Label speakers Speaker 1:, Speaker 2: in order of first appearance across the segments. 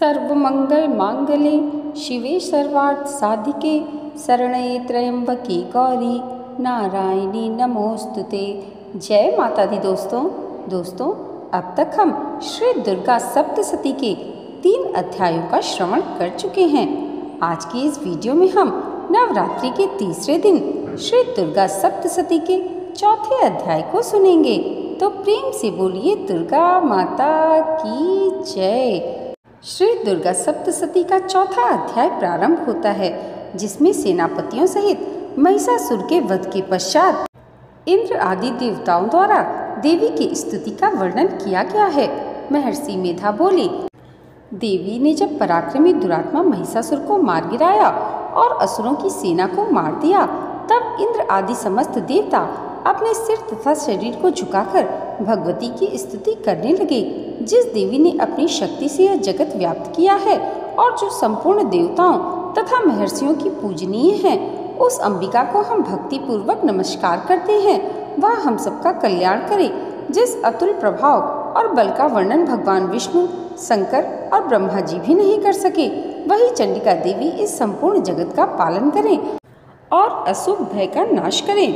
Speaker 1: सर्वमंगल मांगल्ये शिवे सर्वार्थ साधिके शरण्ये त्र्यंबके गौरी नारायणी नमोस्तुते। जय माता दी। दोस्तों अब तक हम श्री दुर्गा सप्तशती के 3 अध्यायों का श्रवण कर चुके हैं। आज की इस वीडियो में हम नवरात्रि के तीसरे दिन श्री दुर्गा सप्तशती के 4थे अध्याय को सुनेंगे। तो प्रेम से बोलिए दुर्गा माता की जय। श्री दुर्गा सप्तशती का 4था अध्याय प्रारंभ होता है, जिसमें सेनापतियों सहित महिषासुर के वध के पश्चात इंद्र आदि देवताओं द्वारा देवी की स्तुति का वर्णन किया गया है। महर्षि मेधा बोली, देवी ने जब पराक्रमी दुरात्मा महिषासुर को मार गिराया और असुरों की सेना को मार दिया, तब इंद्र आदि समस्त देवता अपने सिर तथा शरीर को झुकाकर भगवती की स्तुति करने लगे। जिस देवी ने अपनी शक्ति से यह जगत व्याप्त किया है और जो संपूर्ण देवताओं तथा महर्षियों की पूजनीय है, उस अंबिका को हम भक्ति पूर्वक नमस्कार करते हैं। वह हम सबका कल्याण करे। जिस अतुल प्रभाव और बल का वर्णन भगवान विष्णु, शंकर और ब्रह्मा जी भी नहीं कर सके, वही चंडिका देवी इस संपूर्ण जगत का पालन करें और अशुभ भय का नाश करें।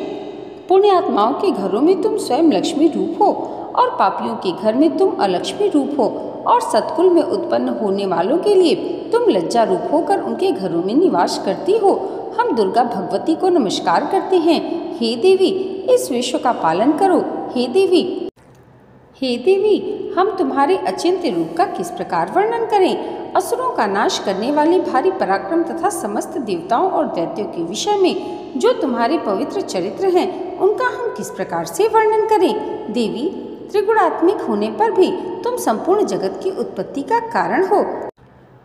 Speaker 1: पुण्यात्माओं के घरों में तुम स्वयं लक्ष्मी रूप हो और पापियों के घर में तुम अलक्ष्मी रूप हो और सतकुल में उत्पन्न होने वालों के लिए तुम लज्जा रूप होकर उनके घरों में निवास करती हो। हम दुर्गा भगवती को नमस्कार करते हैं। हे देवी, इस विश्व का पालन करो। हे देवी, हम तुम्हारे अचिंत्य रूप का किस प्रकार वर्णन करें। असुरों का नाश करने वाले भारी पराक्रम तथा समस्त देवताओं और दैत्यों के विषय में जो तुम्हारे पवित्र चरित्र हैं, उनका हम किस प्रकार से वर्णन करें। देवी, त्रिगुणात्मिक होने पर भी तुम संपूर्ण जगत की उत्पत्ति का कारण हो।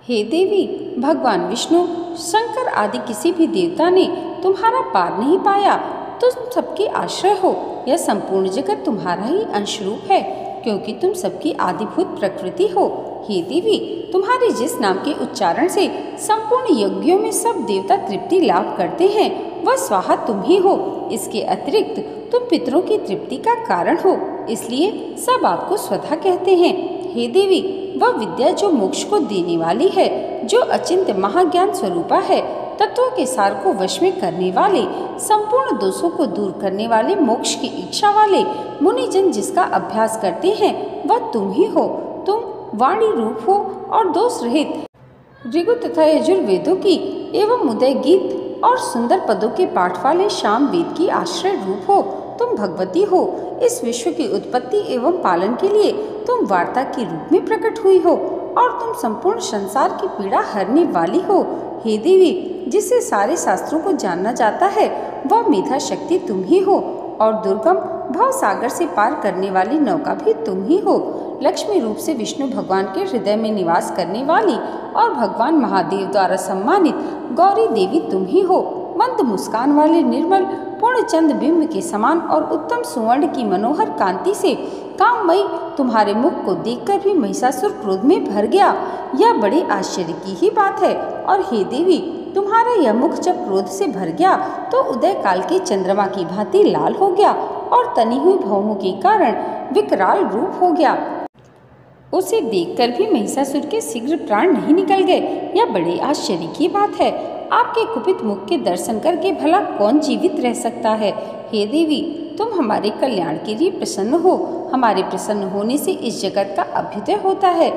Speaker 1: हे देवी, भगवान विष्णु, शंकर आदि किसी भी देवता ने तुम्हारा पार नहीं पाया। तुम सबके आश्रय हो। यह संपूर्ण जगत तुम्हारा ही अंश रूप है, क्योंकि तुम सबकी आदिभूत प्रकृति हो। हे देवी, तुम्हारे जिस नाम के उच्चारण से संपूर्ण यज्ञों में सब देवता तृप्ति लाभ करते हैं, वह स्वाहा तुम ही हो। इसके अतिरिक्त तुम पितरों की तृप्ति का कारण हो, इसलिए सब आपको स्वधा कहते हैं। हे देवी, वह विद्या जो मोक्ष को देने वाली है, जो अचिंत्य महाज्ञान स्वरूपा है, तत्वों के सार को वश में करने वाले, संपूर्ण दोषों को दूर करने वाले, मोक्ष की इच्छा वाले मुनिजन जिसका अभ्यास करते हैं, वह तुम ही हो। तुम वाणी रूप हो और दोष रहित ऋगु तथा यजुर्वेदों की एवं उदय गीत और सुंदर पदों के पाठ वाले शाम वेद की आश्रय रूप हो। तुम भगवती हो। इस विश्व की उत्पत्ति एवं पालन के लिए तुम वार्ता के रूप में प्रकट हुई हो और तुम संपूर्ण संसार की पीड़ा हरने वाली हो। हे देवी, जिसे सारे शास्त्रों को जानना जाता है, वह मेधा शक्ति तुम ही हो और दुर्गम भव सागर से पार करने वाली नौका भी तुम ही हो। लक्ष्मी रूप से विष्णु भगवान के हृदय में निवास करने वाली और भगवान महादेव द्वारा सम्मानित गौरी देवी तुम ही हो। मंद मुस्कान वाले निर्मल पूर्ण चंद बिंब के समान और उत्तम सुवर्ण की मनोहर कांति से काममयी तुम्हारे मुख को देखकर भी महिषासुर क्रोध में भर गया। यह बड़े आश्चर्य की ही बात है। और हे देवी, तुम्हारा यह मुख जब क्रोध से भर गया तो उदय काल के चंद्रमा की भांति लाल हो गया और तनी हुई भौहों के कारण विकराल रूप हो गया। उसे देखकर भी महिषासुर के शीघ्र प्राण नहीं निकल गए। यह बड़े आश्चर्य की बात है। आपके कुपित मुख के दर्शन करके भला कौन जीवित रह सकता है। हे देवी, तुम हमारे कल्याण के लिए प्रसन्न हो। हमारे प्रसन्न होने से इस जगत का अभ्युदय होता है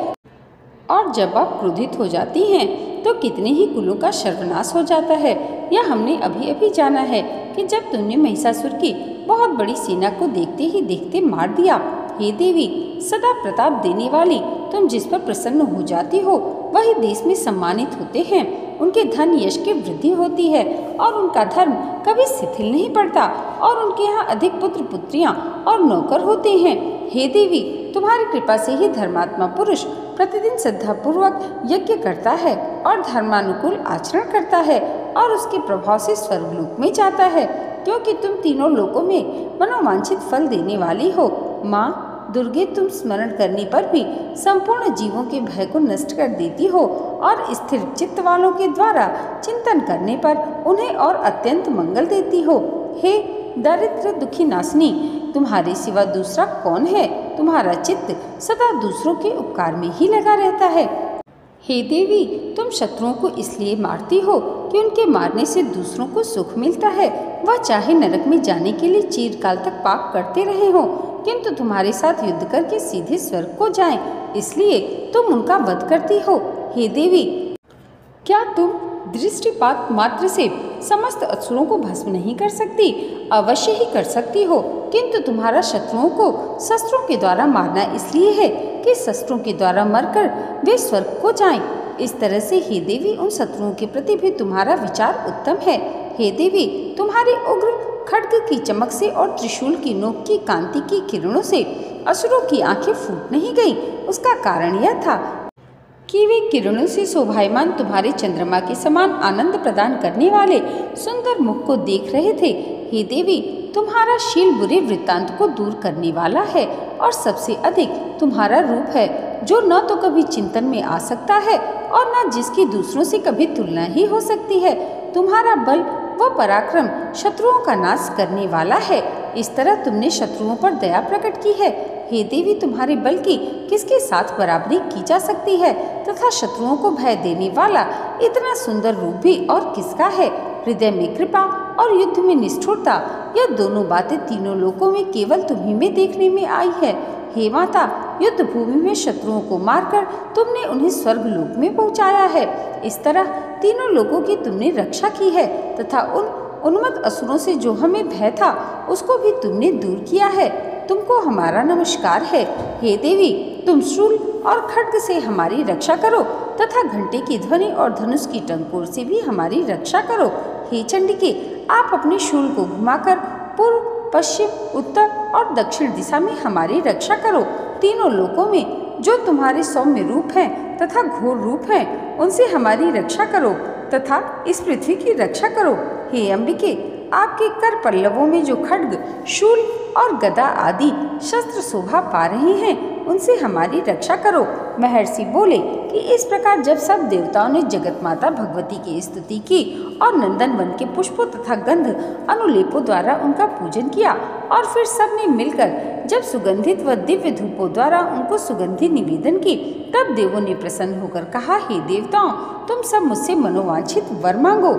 Speaker 1: और जब आप क्रोधित हो जाती हैं तो कितने ही कुलों का सर्वनाश हो जाता है। यह हमने अभी अभी जाना है कि जब तुमने महिषासुर की बहुत बड़ी सेना को देखते ही देखते मार दिया। हे देवी, सदा प्रताप देने वाली तुम जिस पर प्रसन्न हो जाती हो, वही देश में सम्मानित होते हैं। उनके धन यश की वृद्धि होती है और उनका धर्म कभी शिथिल नहीं पड़ता और उनके यहाँ अधिक पुत्र पुत्रियां और नौकर होते हैं। हे देवी, तुम्हारी कृपा से ही धर्मात्मा पुरुष प्रतिदिन श्रद्धापूर्वक यज्ञ करता है और धर्मानुकूल आचरण करता है और उसके प्रभाव से स्वर्गलोक में जाता है, क्योंकि तुम तीनों लोकों में मनोवांछित फल देने वाली हो। माँ दुर्गे, तुम स्मरण करने पर भी संपूर्ण जीवों के भय को नष्ट कर देती हो और स्थिर चित्त वालों के द्वारा चिंतन करने पर उन्हें और अत्यंत मंगल देती हो। हे दरिद्र दुखी नासनी, तुम्हारे सिवा दूसरा कौन है। तुम्हारा चित्त सदा दूसरों के उपकार में ही लगा रहता है। हे देवी, तुम शत्रुओं को इसलिए मारती हो कि उनके मारने से दूसरों को सुख मिलता है। वह चाहे नरक में जाने के लिए चिरकाल तक पाप करते रहे हो, किंतु तुम्हारे साथ युद्ध करके सीधे स्वर्ग को जाएं, इसलिए तुम उनका वध करती हो। हे देवी, क्या तुम दृष्टिपात मात्र से समस्त असुरों को भस्म नहीं कर सकती? अवश्य ही कर सकती हो, किंतु तुम्हारा शत्रुओं को शस्त्रों के द्वारा मारना इसलिए है कि शस्त्रों के द्वारा मरकर वे स्वर्ग को जाएं। इस तरह से हे देवी, उन शत्रुओं के प्रति भी तुम्हारा विचार उत्तम है। हे देवी, तुम्हारे उग्र खड्ग की चमक से और त्रिशूल की नोक की कांति की किरणों से असुरों की आंखें फूट नहीं गईं। उसका कारण यह था कि वे किरणों से शोभायमान तुम्हारे चंद्रमा के समान आनंद प्रदान करने वाले सुंदर मुख को देख रहे थे। हे देवी, तुम्हारा शील बुरे वृत्तांत को दूर करने वाला है और सबसे अधिक तुम्हारा रूप है, जो न तो कभी चिंतन में आ सकता है और न जिसकी दूसरों से कभी तुलना ही हो सकती है। तुम्हारा बल व पराक्रम शत्रुओं का नाश करने वाला है। इस तरह तुमने शत्रुओं पर दया प्रकट की है। हे देवी, तुम्हारे बल की किसके साथ बराबरी की जा सकती है तथा शत्रुओं को भय देने वाला इतना सुंदर रूप भी और किसका है? हृदय में कृपा और युद्ध में निष्ठुरता, यह दोनों बातें तीनों लोकों में केवल तुम्ही में देखने में आई है। हे माता, युद्ध भूमि में शत्रुओं को मारकर तुमने उन्हें स्वर्ग लोक में पहुंचाया है। इस तरह तीनों लोगों की तुमने रक्षा की है तथा उन उन्मत्त असुरों से जो हमें भय था उसको भी तुमने दूर किया है। तुमको हमारा नमस्कार है। हे देवी, तुम शूल और खड्ग से हमारी रक्षा करो तथा घंटे की ध्वनि और धनुष की टंकोर से भी हमारी रक्षा करो। हे चंडिके, आप अपने शूल को घुमाकर पूर्व, पश्चिम, उत्तर और दक्षिण दिशा में हमारी रक्षा करो। तीनों लोकों में जो तुम्हारे सौम्य रूप हैं तथा घोर रूप हैं, उनसे हमारी रक्षा करो तथा इस पृथ्वी की रक्षा करो। हे अंबिके, आपके कर पल्लवों में जो खड्ग, शूल और गदा आदि शस्त्र शोभा पा रहे हैं, उनसे हमारी रक्षा करो। महर्षि बोले कि इस प्रकार जब सब देवताओं ने जगत माता भगवती की स्तुति की और नंदन वन के पुष्पों तथा गंध अनुलेपों द्वारा उनका पूजन किया और फिर सब ने मिलकर जब सुगंधित व दिव्य धूपों द्वारा उनको सुगंधि निवेदन की, तब देवों ने प्रसन्न होकर कहा, हे देवताओं, तुम सब मुझसे मनोवांछित वर मांगो।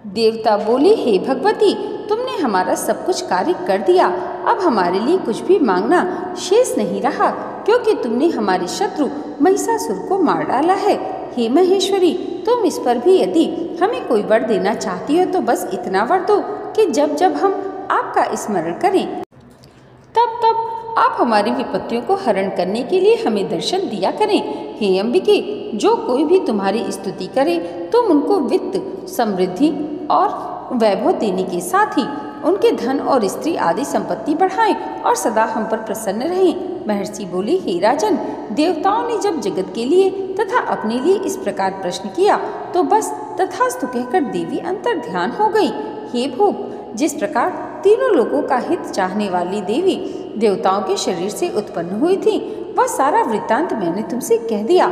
Speaker 1: देवता बोले, हे भगवती, तुमने हमारा सब कुछ कार्य कर दिया। अब हमारे लिए कुछ भी मांगना शेष नहीं रहा, क्योंकि तुमने हमारे शत्रु महिषासुर को मार डाला है। हे महेश्वरी, तुम इस पर भी यदि हमें कोई वर देना चाहती हो तो बस इतना वर दो कि जब जब हम आपका स्मरण करें तब तब आप हमारी विपत्तियों को हरण करने के लिए हमें दर्शन दिया करें। हे अंबिके, जो कोई भी तुम्हारी स्तुति करे तुम उनको वित्त, समृद्धि और वैभव देने के साथ ही उनके धन और स्त्री आदि संपत्ति बढ़ाएं और सदा हम पर प्रसन्न रहें। महर्षि बोले, हे राजन, देवताओं ने जब जगत के लिए तथा अपने लिए इस प्रकार प्रश्न किया तो बस तथास्तु कहकर देवी अंतर ध्यान हो गई। हे भूप, जिस प्रकार तीनों लोगों का हित चाहने वाली देवी देवताओं के शरीर से उत्पन्न हुई थी, वह सारा वृत्तांत मैंने तुमसे कह दिया।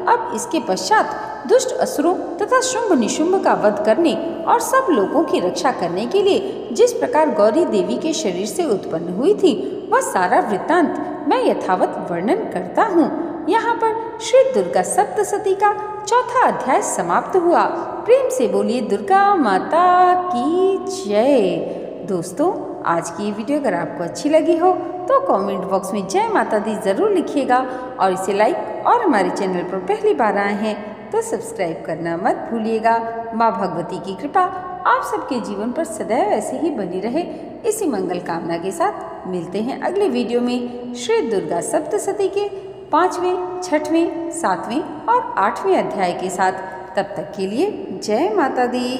Speaker 1: अब इसके पश्चात दुष्ट असुरों तथा शुंभ निशुंभ का वध करने और सब लोगों की रक्षा करने के लिए जिस प्रकार गौरी देवी के शरीर से उत्पन्न हुई थी, वह सारा वृत्तांत मैं यथावत वर्णन करता हूँ। यहाँ पर श्री दुर्गा सप्तशती का चौथा अध्याय समाप्त हुआ। प्रेम से बोलिए दुर्गा माता की जय। दोस्तों, आज की ये वीडियो अगर आपको अच्छी लगी हो तो कमेंट बॉक्स में जय माता दी ज़रूर लिखिएगा और इसे लाइक और हमारे चैनल पर पहली बार आए हैं तो सब्सक्राइब करना मत भूलिएगा। माँ भगवती की कृपा आप सबके जीवन पर सदैव ऐसे ही बनी रहे, इसी मंगल कामना के साथ मिलते हैं अगले वीडियो में श्री दुर्गा सप्तशती के 5वें, 6वें, 7वें और 8वें अध्याय के साथ। तब तक के लिए जय माता दी।